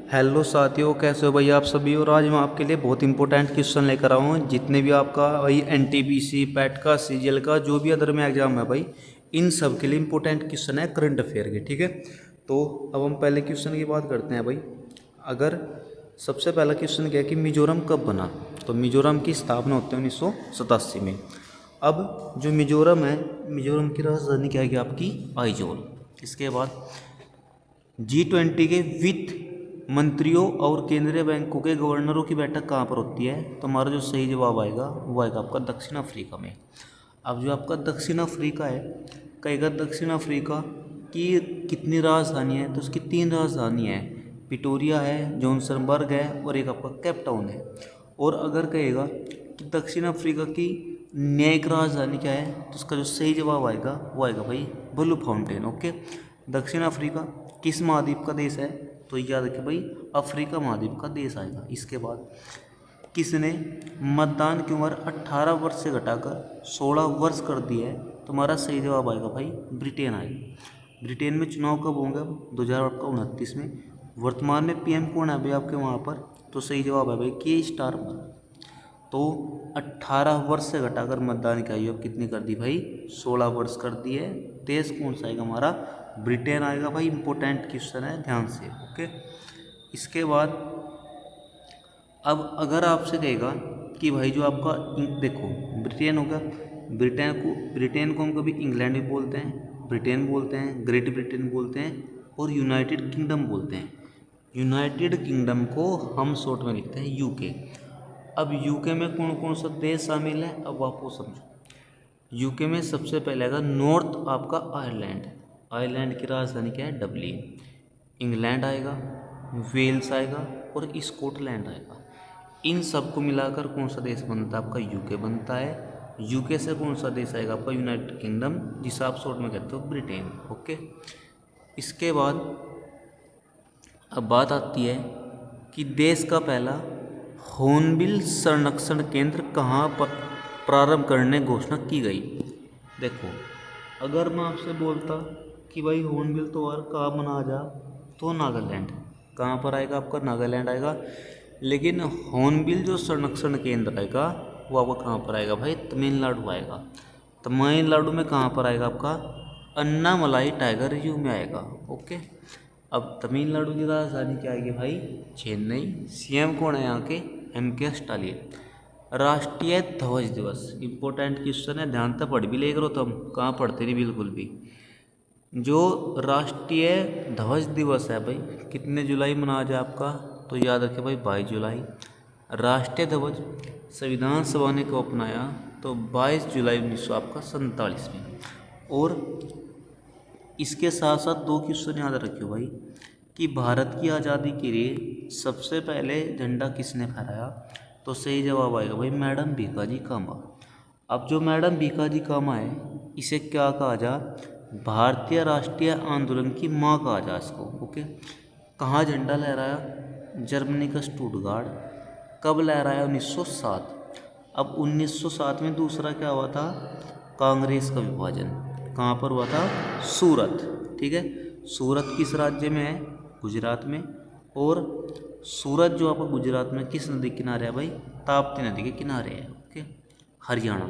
Hello साथियों, कैसे हो भाई आप सभी। और आज मैं आपके लिए बहुत इंपॉर्टेंट क्वेश्चन लेकर आया हूँ। जितने भी आपका भाई एनटीपीसी, पैट का, सीजीएल का, जो भी अदर में एग्जाम है भाई, इन सब के लिए इंपॉर्टेंट क्वेश्चन है करंट अफेयर के। ठीक है, तो अब हम पहले क्वेश्चन की बात करते हैं भाई। अगर सबसे पहला क्वेश्चन क्या है कि मिजोरम कब बना, तो मिजोरम की स्थापना होती है 1987 में। अब जो मिजोरम है, मिजोरम की राजधानी क्या है कि आपकी आइजोल। इसके बाद G20 के वित्त मंत्रियों और केंद्रीय बैंकों के गवर्नरों की बैठक कहाँ पर होती है, तो हमारा जो सही जवाब आएगा वो आएगा आपका दक्षिण अफ्रीका में। अब जो आपका दक्षिण अफ्रीका है, कहेगा दक्षिण अफ्रीका की कितनी राजधानी है, तो उसकी 3 राजधानी है। पिटोरिया है, जोहान्सबर्ग है और एक आपका केप टाउन है। और अगर कहेगा कि दक्षिण अफ्रीका की न्यायिक राजधानी क्या है, तो उसका जो सही जवाब आएगा वो आएगा भाई ब्लू फाउंटेन। ओके, दक्षिण अफ्रीका किस महाद्वीप का देश है, तो याद रखिए भाई अफ्रीका महाद्वीप का देश आएगा। इसके बाद किसने मतदान की उम्र 18 वर्ष से घटाकर 16 वर्ष कर दी है, तुम्हारा सही जवाब आएगा भाई ब्रिटेन आएगा। ब्रिटेन में चुनाव कब होंगे, अब 2029 में। वर्तमान में पीएम कौन है भाई आपके वहाँ पर, तो सही जवाब है भाई के स्टारमर। तो 18 वर्ष से घटाकर मतदान की आयु अब कितनी कर दी भाई, 16 वर्ष कर दी है। देश कौन सा आएगा हमारा, ब्रिटेन आएगा भाई। इंपॉर्टेंट क्वेश्चन है, ध्यान से। ओके, इसके बाद अब अगर आपसे कहेगा कि भाई जो आपका देखो ब्रिटेन होगा, ब्रिटेन को हम कभी इंग्लैंड भी बोलते हैं, ब्रिटेन बोलते हैं, ग्रेट ब्रिटेन बोलते हैं और यूनाइटेड किंगडम बोलते हैं। यूनाइटेड किंगडम को हम शॉर्ट में लिखते हैं यूके। अब यूके में कौन कौन सा देश शामिल है, अब आपको समझो। यूके में सबसे पहले आएगा नॉर्थ आपका आयरलैंड। आयरलैंड की राजधानी क्या है, डबलिन। इंग्लैंड आएगा, वेल्स आएगा और स्कॉटलैंड आएगा। इन सब को मिलाकर कौन सा देश बनता है आपका, यूके बनता है। यूके से कौन सा देश आएगा आपका, यूनाइटेड किंगडम, जिसे आप शॉर्ट में कहते हो ब्रिटेन। ओके, इसके बाद अब बात आती है कि देश का पहला हॉर्नबिल संरक्षण केंद्र कहाँ पर प्रारंभ करने घोषणा की गई। देखो, अगर मैं आपसे बोलता कि भाई हॉर्नबिल त्योहार कहाँ मनाया जा, तो नागालैंड। कहाँ पर आएगा आपका, नागालैंड आएगा। लेकिन हॉर्नबिल जो संरक्षण केंद्र आएगा वो आपका कहाँ पर आएगा भाई, तमिलनाडु आएगा। तमिलनाडु में कहाँ पर आएगा आपका, अन्नामलाई टाइगर रिजर्व में आएगा। ओके, अब तमिलनाडु की राजधानी क्या आएगी भाई, चेन्नई। सीएम कौन है यहाँ के, M.K. स्टालिन। राष्ट्रीय ध्वज दिवस, इंपॉर्टेंट क्वेश्चन है, ध्यान से पढ़ भी ले करो, तुम कहाँ पढ़ते नहीं बिल्कुल भी। जो राष्ट्रीय ध्वज दिवस है भाई, कितने जुलाई मनाया जाए आपका, तो याद रखें भाई 22 जुलाई। राष्ट्रीय ध्वज संविधान सभा ने कब अपनाया, तो 22 जुलाई 1947 में। और इसके साथ साथ 2 क्वेश्चन याद रखियो भाई कि भारत की आज़ादी के लिए सबसे पहले झंडा किसने फहराया, तो सही जवाब आएगा भाई मैडम भीखाजी कामा। अब जो मैडम भीखाजी कामा है, इसे क्या कहा जा, भारतीय राष्ट्रीय आंदोलन की माँ कहा जा इसको। ओके, कहाँ झंडा लहराया, जर्मनी का स्टुटगार्ड। कब लहराया, 1907। अब 1907 में दूसरा क्या हुआ था, कांग्रेस का विभाजन। कहाँ पर हुआ था, सूरत। ठीक है, सूरत किस राज्य में है, गुजरात में। और सूरत जो आपका गुजरात में किस नदी के किनारे है भाई, ताप्ती नदी के किनारे है। ओके, हरियाणा।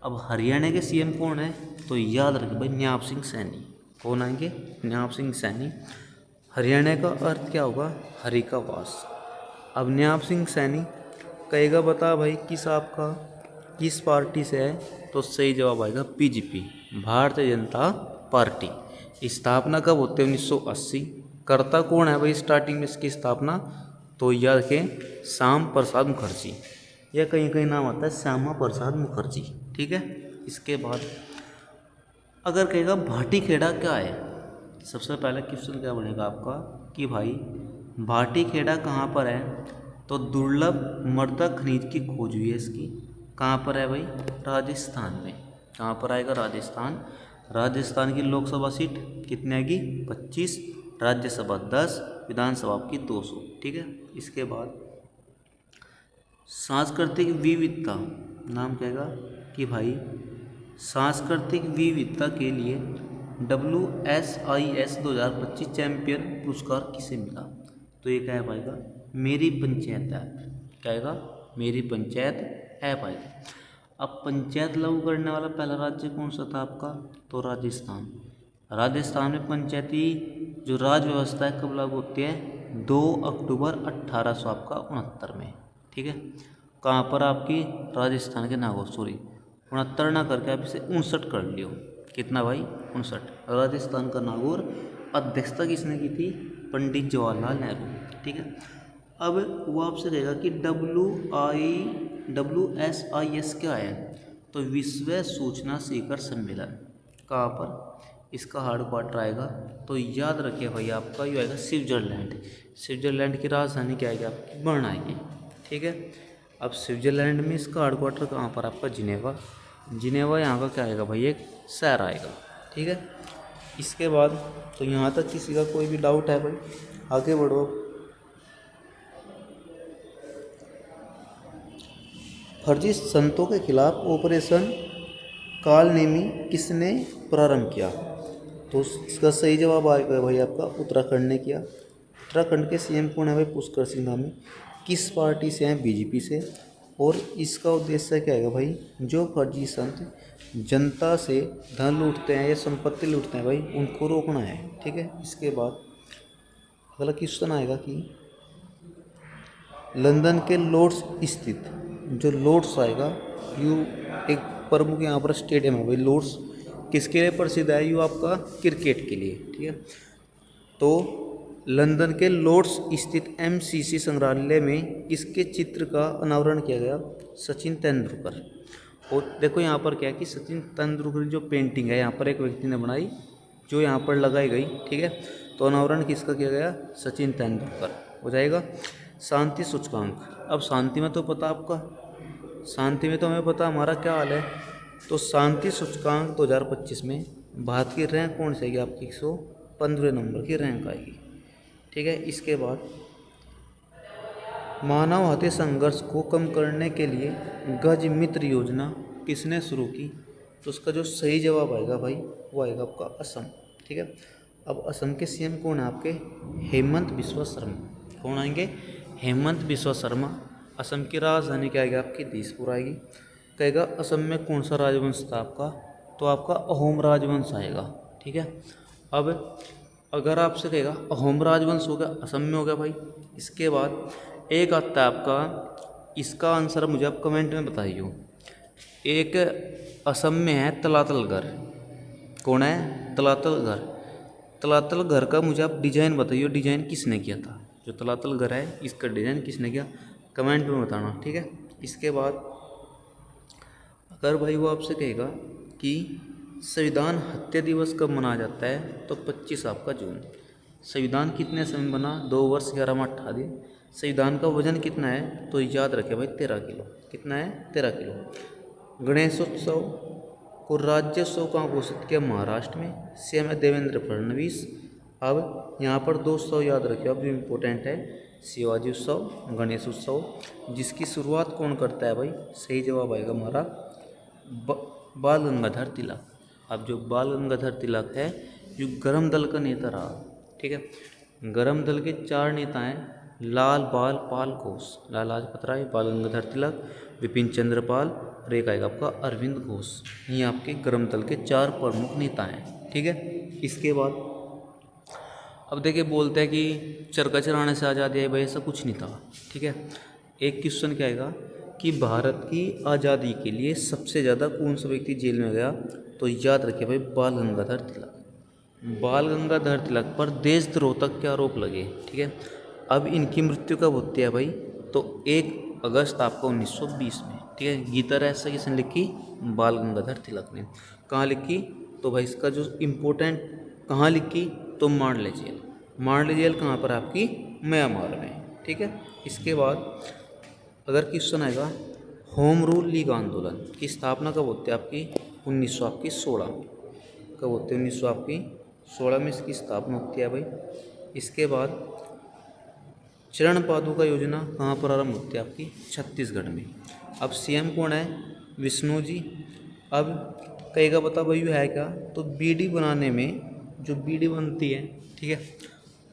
अब हरियाणा के सीएम कौन है, तो याद रखें भाई न्याप सिंह सैनी। कौन आएंगे, न्याप सिंह सैनी। हरियाणा का अर्थ क्या होगा, हरि का वास। अब न्याप सिंह सैनी कहेगा बता भाई किस आपका किस पार्टी से है, तो सही जवाब आएगा बीजेपी, भारतीय जनता पार्टी। स्थापना कब होते हैं, 1980। करता कौन है भाई स्टार्टिंग में इसकी स्थापना, तो याद रखें श्याम प्रसाद मुखर्जी, या कहीं कहीं नाम आता है श्यामा प्रसाद मुखर्जी। ठीक है, इसके बाद अगर कहेगा भाटी खेड़ा क्या है, सबसे पहले क्वेश्चन क्या बनेगा आपका कि भाई भाटी खेड़ा कहाँ पर है, तो दुर्लभ मृदा खनिज की खोज हुई है इसकी। कहाँ पर है भाई, राजस्थान में। कहाँ पर आएगा, राजस्थान। राजस्थान की लोकसभा सीट कितनी आएगी, 25। राज्यसभा 10, विधानसभा की 200। ठीक है, इसके बाद सांस्कृतिक विविधता, नाम कहेगा कि भाई सांस्कृतिक विविधता के लिए WSIS 2025 चैंपियन पुरस्कार किसे मिला, तो ये क्या है पाएगा, मेरी पंचायत ऐप। क्या आएगा, मेरी पंचायत ऐप आएगा। अब पंचायत लागू करने वाला पहला राज्य कौन सा था आपका, तो राजस्थान। राजस्थान में पंचायती जो राज व्यवस्था है कब लागू होती है, 2 अक्टूबर 1869 में। ठीक है, कहाँ पर आपकी, राजस्थान के नागौर, सॉरी 69 ना करके आप इसे 59 कर लियो। कितना भाई, 59। राजस्थान का नागौर। अध्यक्षता किसने की थी, पंडित जवाहरलाल नेहरू। ठीक है, अब वो आपसे कहेगा कि WSIS क्या है, तो विश्व सूचना शिखर सम्मेलन। कहाँ पर इसका हार्ड क्वार्टर आएगा, तो याद रखिए भाई आपका ये आएगा स्विट्जरलैंड। स्विट्जरलैंड की राजधानी क्या आएगी आपकी, बर्न आएगी। ठीक है, अब स्विट्जरलैंड में इसका हार्ड क्वार्टर कहाँ पर आपका, जिनेवा। जिनेवा यहाँ का क्या आएगा भाई, एक शहर आएगा। ठीक है, इसके बाद तो यहाँ तक किसी का कोई भी डाउट है भाई, आगे बढ़ो। फर्जी संतों के खिलाफ ऑपरेशन कालनेमी किसने प्रारंभ किया, तो इसका सही जवाब आएगा भाई आपका उत्तराखंड ने किया। उत्तराखंड के सीएम कौन है भाई, पुष्कर सिंह धामी। किस पार्टी से हैं, बीजेपी से। और इसका उद्देश्य क्या है भाई, जो फर्जी संत जनता से धन लूटते हैं या संपत्ति लूटते हैं भाई, उनको रोकना है। ठीक है, इसके बाद अगला क्वेश्चन आएगा कि लंदन के लॉर्ड्स स्थित, जो लॉर्ड्स आएगा यू एक प्रमुख यहाँ पर स्टेडियम है भाई। लॉर्ड्स किसके लिए प्रसिद्ध है, यू आपका क्रिकेट के लिए। ठीक है, तो लंदन के लॉर्ड्स स्थित MCC संग्रहालय में किसके चित्र का अनावरण किया गया, सचिन तेंदुलकर। और देखो यहाँ पर क्या है कि सचिन तेंदुलकर जो पेंटिंग है यहाँ पर एक व्यक्ति ने बनाई, जो यहाँ पर लगाई गई। ठीक है, तो अनावरण किसका किया गया, सचिन तेंदुलकर हो जाएगा। शांति सूचकांक, अब शांति में तो पता आपका, शांति में तो हमें पता हमारा क्या हाल है। तो शांति सूचकांक 2025 में भारत की रैंक कौन सी आएगी आपकी, 115 नंबर की रैंक आएगी। ठीक है, इसके बाद मानव हत्या संघर्ष को कम करने के लिए गज मित्र योजना किसने शुरू की, तो उसका जो सही जवाब आएगा भाई वो आएगा आपका असम। ठीक है, अब असम के सीएम कौन है आपके, हेमंत बिस्वा शर्मा। कौन आएंगे, हेमंत बिस्वा शर्मा। असम की राजधानी क्या आएगी आपकी, दिसपुर आएगी। कहेगा असम में कौन सा राजवंश था आपका, तो आपका अहोम राजवंश आएगा। ठीक है, अब अगर आपसे कहेगा अहोम राजवंश हो गया, असम में हो गया भाई। इसके बाद एक आता है आपका, इसका आंसर मुझे आप कमेंट में बताइए। एक असम में है तलातल घर। कौन है, तलातल घर। तलातल घर का मुझे आप डिजाइन बताइए, डिजाइन किसने किया था, जो तलातल घर है इसका डिजाइन किसने किया, कमेंट में बताना। ठीक है, इसके बाद अगर भाई वो आपसे कहेगा कि संविधान हत्या दिवस कब मनाया जाता है, तो 25 आपका जून। संविधान कितने समय में बना, 2 वर्ष 11 माह 18 दिन। संविधान का वजन कितना है, तो याद रखें भाई 13 किलो। कितना है, 13 किलो। गणेशोत्सव को राज्योत्सव कहाँ घोषित किया, महाराष्ट्र में। सीएम है देवेंद्र फडणवीस। अब यहाँ पर 2 उत्सव याद रखिए, अब जो इम्पोर्टेंट है, शिवाजी उत्सव, गणेश उत्सव। जिसकी शुरुआत कौन करता है भाई, सही जवाब आएगा हमारा बाल गंगाधर तिलक। अब जो बाल गंगाधर तिलक है जो गरम दल का नेता रहा। ठीक है, गरम दल के 4 नेता हैं, लाल बाल पाल घोष, लाला लाजपत राय, बाल गंगाधर तिलक, विपिन चंद्र पाल और एक आएगा आपका अरविंद घोष। ये आपके गरम दल के 4 प्रमुख नेता हैं। ठीक है, इसके बाद अब देखिए बोलते हैं कि चरखा चलाने से आज़ादी आई भाई, ऐसा कुछ नहीं था। ठीक है, एक क्वेश्चन क्या आएगा कि भारत की आज़ादी के लिए सबसे ज़्यादा कौन सा व्यक्ति जेल में गया, तो याद रखिए भाई बाल गंगाधर तिलक। बाल गंगाधर तिलक पर देशद्रोह तक के आरोप लगे। ठीक है, अब इनकी मृत्यु कब होती है भाई, तो 1 अगस्त आपका 1920 में। ठीक है, गीता रहस्य किसने लिखी, बाल गंगाधर तिलक ने। कहाँ लिखी, तो भाई इसका जो इम्पोर्टेंट कहाँ लिखी, तो मांडले जेल। मांडले जेल कहाँ पर आपकी, म्यांमार में। ठीक है, इसके बाद अगर क्वेश्चन आएगा होम रूल लीग आंदोलन की स्थापना कब होती है आपकी, 1916 में। कब होती है, 1916 में इसकी स्थापना होती है भाई। इसके बाद चरण पादुका योजना कहाँ पर आरंभ होती है आपकी, छत्तीसगढ़ में। अब सीएम कौन है, विष्णु जी। अब कहेगा बता भाई है क्या, तो बीड़ी बनाने में जो बीड़ी बनती है, ठीक है,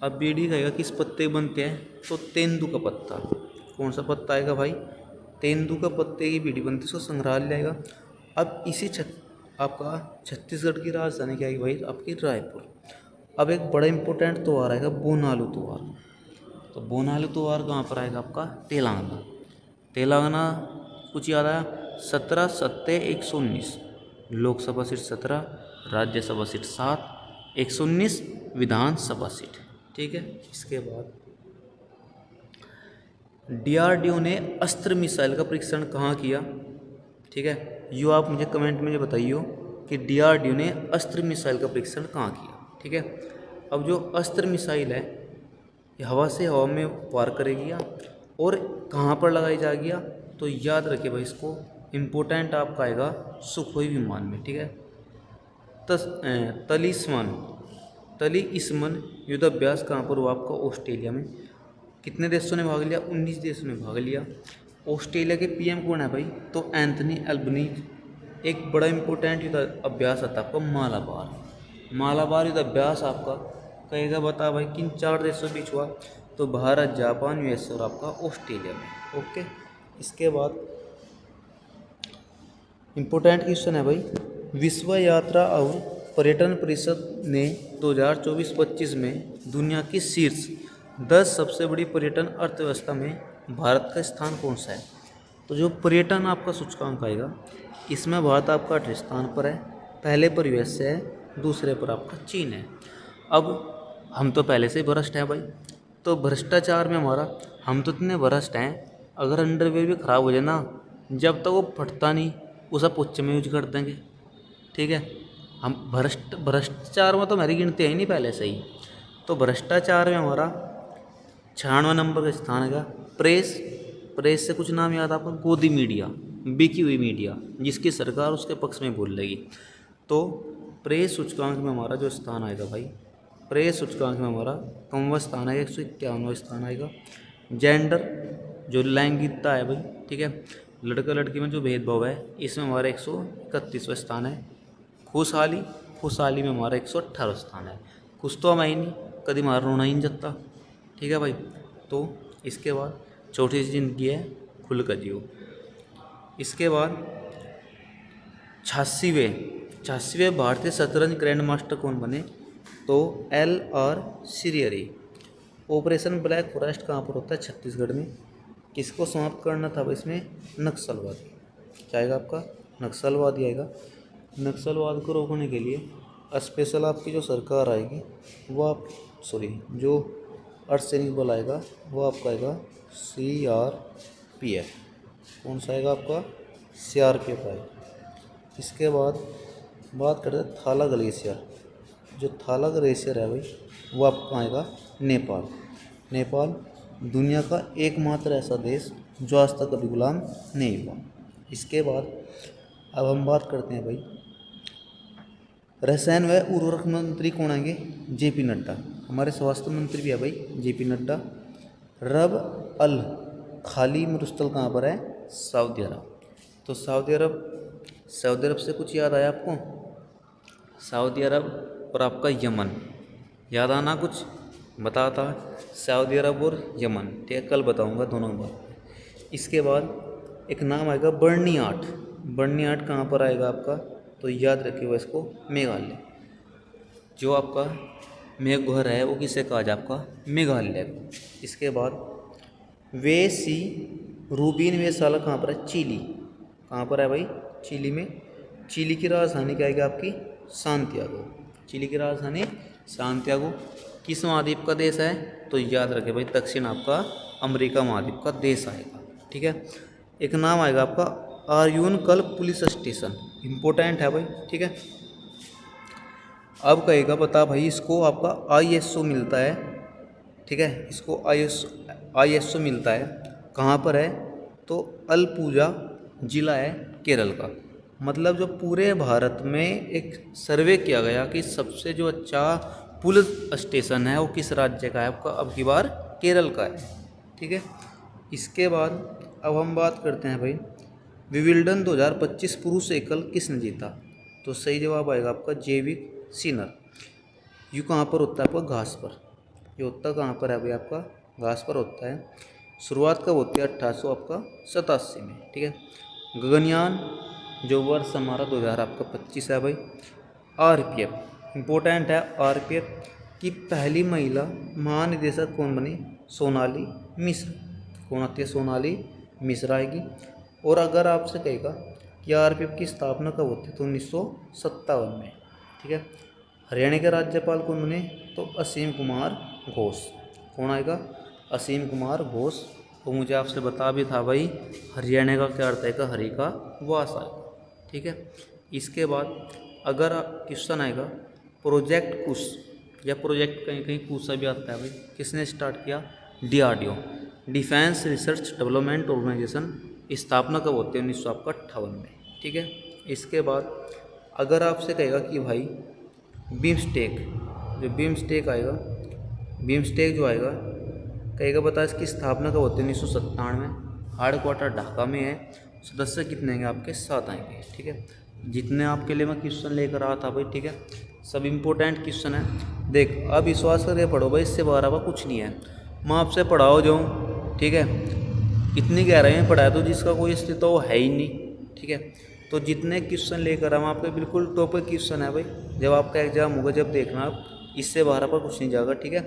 अब बीड़ी कहेगा किस पत्ते बनते हैं, तो तेंदू का पत्ता। कौन सा पत्ता आएगा भाई, तेंदू का पत्ते की बीड़ी बनती है, उसको संग्रहालय आएगा। अब इसी आपका छत्तीसगढ़ की राजधानी क्या आएगी भाई, आपकी रायपुर। अब एक बड़ा इंपॉर्टेंट त्यौहार आएगा बोनालू त्यौहार। तो बोनालू त्यौहार कहाँ पर आएगा आपका, तेलंगाना। तेलंगाना कुछ याद आया, 17 सत्ते 119, लोकसभा सीट 17, राज्यसभा सीट 7, 119 विधानसभा सीट। ठीक है। इसके बाद डीआरडीओ ने अस्त्र मिसाइल का परीक्षण कहाँ किया। ठीक है, यो आप मुझे कमेंट में बताइए कि डीआरडीओ ने अस्त्र मिसाइल का परीक्षण कहाँ किया। ठीक है। अब जो अस्त्र मिसाइल है ये हवा से हवा में वार करेगी और कहाँ पर लगाई जाएगी, तो याद रखिए भाई इसको, इम्पोर्टेंट आपका आएगा सुखोई विमान में। ठीक है। तलीस्मन युद्ध अभ्यास कहाँ पर हुआ आपका, ऑस्ट्रेलिया में। कितने देशों ने भाग लिया, 19 देशों ने भाग लिया। ऑस्ट्रेलिया के पीएम कौन है भाई, तो एंथनी एल्बनीज। एक बड़ा इंपॉर्टेंट युद्ध अभ्यास आता है आपका मालाबार युद्ध अभ्यास आपका कहेगा, बता भाई किन 4 देशों के बीच हुआ, तो भारत, जापान, यूएस और आपका ऑस्ट्रेलिया में। ओके। इसके बाद इम्पोर्टेंट क्वेश्चन है भाई, विश्व यात्रा और पर्यटन परिषद ने 2024-25 में दुनिया की शीर्ष 10 सबसे बड़ी पर्यटन अर्थव्यवस्था में भारत का स्थान कौन सा है। तो जो पर्यटन आपका सूचकांक आएगा इसमें भारत आपका 8वें स्थान पर है, पहले पर यूएस है, दूसरे पर आपका चीन है। अब हम तो पहले से ही भ्रष्ट हैं भाई, तो भ्रष्टाचार में हमारा, हम तो इतने भ्रष्ट हैं, अगर अंडरवेयर भी ख़राब हो जाए ना, जब तक वो फटता नहीं उसे पोछे में यूज कर देंगे। ठीक है। हम भ्रष्टाचार में तो हमारी गिनती है ही नहीं पहले से ही, तो भ्रष्टाचार में हमारा 96 नंबर का स्थान है। प्रेस से कुछ नाम याद आपको, गोदी मीडिया, बिकी हुई मीडिया जिसकी सरकार उसके पक्ष में बोल लेगी। तो प्रेस सूचकांक में हमारा जो स्थान आएगा भाई, प्रेस सूचकांक में हमारा कमवा स्थान है, 151वां स्थान आएगा। जेंडर जो लैंगिकता है भाई, ठीक है, लड़का लड़की में जो भेदभाव है, इसमें हमारा 131वां स्थान है। खुशहाली में हमारा 118वां स्थान है। खुश तो हम ही नहीं, कभी हमारा रोना ही नहीं जता। ठीक है भाई। तो इसके बाद छोटी सी जिंदगी है, खुल कर जियो। इसके बाद 86वें भारतीय शतरंज ग्रैंड मास्टर कौन बने, तो LR Shrihari. Operation black forest कहाँ पर होता है, छत्तीसगढ़ में। किसको समाप्त करना था इसमें, नक्सलवादी। क्या आएगा आपका, नक्सलवादी आएगा। नक्सलवाद को रोकने के लिए स्पेशल आपकी जो सरकार आएगी वो जो अर्धसैनिक बल आएगा वो आपका आएगा CRPF। कौन सा आएगा आपका, CRPF आएगा। इसके बाद बात करते हैं थाला ग्लेशियर। जो थाला ग्लेशियर है भाई वो आपका आएगा नेपाल दुनिया का एकमात्र ऐसा देश जो आज तक कभी गुलाम नहीं हुआ। इसके बाद अब हम बात करते हैं भाई, रसायन व उर्वरक मंत्री कौन आएंगे, JP नड्डा। हमारे स्वास्थ्य मंत्री भी है भाई JP नड्डा। रब अल खाली मरुस्थल कहाँ पर है, सऊदी अरब। तो सऊदी अरब से कुछ याद आया आपको, सऊदी अरब और आपका यमन, याद आना कुछ बताता, सऊदी अरब और यमन। ठीक है, कल बताऊंगा दोनों बात। इसके बाद एक नाम आएगा बर्नी आर्ट कहाँ पर आएगा आपका, तो याद रखिएगा इसको, मेघालय। जो आपका मेघघर है वो किसे कहा जाए, आपका मेघालय को। इसके बाद रूबीन वेसाला कहाँ पर है, चिली। कहाँ पर है भाई, चिली में। चिली की राजधानी क्या आएगी आपकी, सांतियागो। चिली की राजधानी सांतियागो। किस महाद्वीप का देश है, तो याद रखें भाई दक्षिण आपका अमेरिका महाद्वीप का देश आएगा। ठीक है। एक नाम आएगा आपका आर्यून कल पुलिस स्टेशन, इम्पोर्टेंट है भाई। ठीक है। अब कहेगा बता भाई, इसको आपका ISO मिलता है। ठीक है, इसको ISO मिलता है, कहाँ पर है, तो अलपुजा जिला है केरल का। मतलब जो पूरे भारत में एक सर्वे किया गया कि सबसे जो अच्छा पुलिस स्टेशन है वो किस राज्य का है, आपका अब की बार केरल का है। ठीक है। इसके बाद अब हम बात करते हैं भाई, विंबलडन 2025 पुरुष एकल किसने जीता, तो सही जवाब आएगा आपका जैविक सिनर। यू कहाँ पर होता है, आपका घास पर। ये होता कहाँ पर है भाई, आपका घास पर होता है। शुरुआत कब होती है, 1887 में, ठीक है। गगनयान जो वर्ष हमारा 2025 है भाई। आरपीएफ इम्पोर्टेंट है, आरपीएफ की पहली महिला महानिदेशक कौन बनी, सोनाली मिश्र। कौन आती है, सोनाली मिश्र आएगी। और अगर आपसे कहेगा कि आरपीएफ की स्थापना कब होती है, तो 1957 में, ठीक है। हरियाणा के राज्यपाल कौन बने, तो असीम कुमार घोष। कौन आएगा, असीम कुमार घोष। तो मुझे आपसे बता भी था भाई, हरियाणा का क्या अर्थ है, हरि का वास आएगा, ठीक है। इसके बाद अगर क्वेश्चन आएगा प्रोजेक्ट कुश, या प्रोजेक्ट कहीं कहीं कुशा भी आता है भाई, किसने स्टार्ट किया, DRDO, defence research development organisation. स्थापना कब होती है, 1958 में, ठीक है। इसके बाद अगर आपसे कहेगा कि भाई बीमस्टेक, जो बीमस्टेक आएगा, बीमस्टेक जो आएगा कहेगा बता इसकी स्थापना कब होती है, 1997 में। हार्ड क्वार्टर ढाका में है। सदस्य कितने आएंगे आपके, 7 आएंगे, ठीक है। जितने आपके लिए मैं क्वेश्चन लेकर आया था भाई, ठीक है, सब इम्पोर्टेंट क्वेश्चन है। देख अब विश्वास करके पढ़ो भाई, इससे बाहर हुआ कुछ नहीं है। मैं आपसे पढ़ाओ जाऊँ, ठीक है, इतनी गहराई में पढ़ाया तो जिसका कोई अस्तित्व है ही नहीं, ठीक है। तो जितने क्वेश्चन लेकर हम आपके बिल्कुल टॉपिक क्वेश्चन है भाई, जब आपका एग्जाम होगा जब देखना आप, इससे बाहर पर कुछ नहीं जाएगा, ठीक है।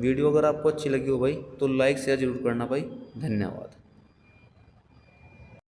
वीडियो अगर आपको अच्छी लगी हो भाई तो लाइक शेयर जरूर करना भाई। धन्यवाद।